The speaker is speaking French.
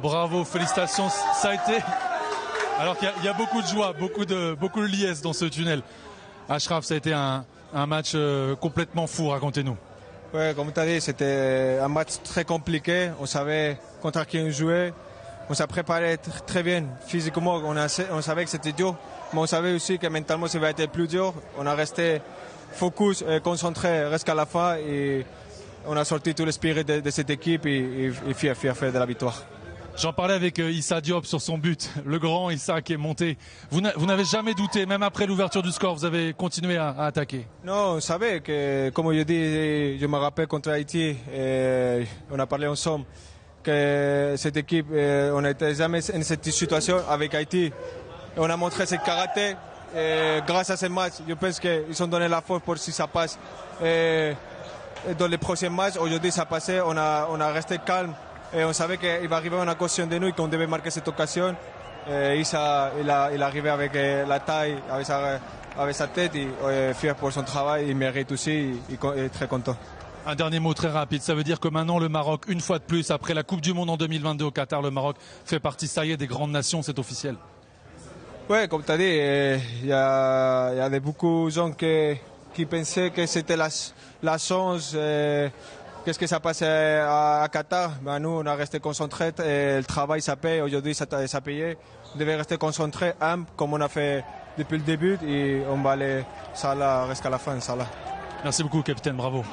Bravo, félicitations. Ça a été. Alors qu'il y a beaucoup de joie, beaucoup de liesse dans ce tunnel. Achraf, ça a été un match complètement fou, racontez-nous. Ouais, comme tu as dit, c'était un match très compliqué. On savait contre qui on jouait. On s'est préparé très bien. Physiquement, on savait que c'était dur. Mais on savait aussi que mentalement, ça va être plus dur. On a resté focus, concentré jusqu'à la fin. Et on a sorti tout l'esprit de cette équipe et fier de la victoire. J'en parlais avec Issa Diop sur son but, le grand Issa qui est monté. Vous n'avez jamais douté, même après l'ouverture du score, vous avez continué à attaquer. Non, on savait que, comme je dis, je me rappelle contre Haïti, on a parlé ensemble, que cette équipe, on n'était jamais dans cette situation avec Haïti. Et on a montré ce caractère. Et grâce à ce match, je pense qu'ils ont donné la force pour si ça passe. Et dans les prochains matchs, aujourd'hui ça passait, on a resté calme. Et on savait qu'il va arriver une occasion de nous et qu'on devait marquer cette occasion. Et Issa, il arrivait avec la taille, avec sa tête, et fier pour son travail, il mérite aussi, il est très content. Un dernier mot très rapide, ça veut dire que maintenant le Maroc, une fois de plus, après la Coupe du Monde en 2022 au Qatar, le Maroc fait partie, ça y est, des grandes nations, c'est officiel. Oui, comme tu as dit, il y a beaucoup de gens qui pensaient que c'était la chance. Qu'est-ce que ça passe à Qatar? Ben nous, on a resté concentrés. Le travail, ça paye. Aujourd'hui, ça payé. On devait rester concentrés, humble, comme on a fait depuis le début. Et on va aller ça là, jusqu'à la fin, ça là. Merci beaucoup, capitaine. Bravo.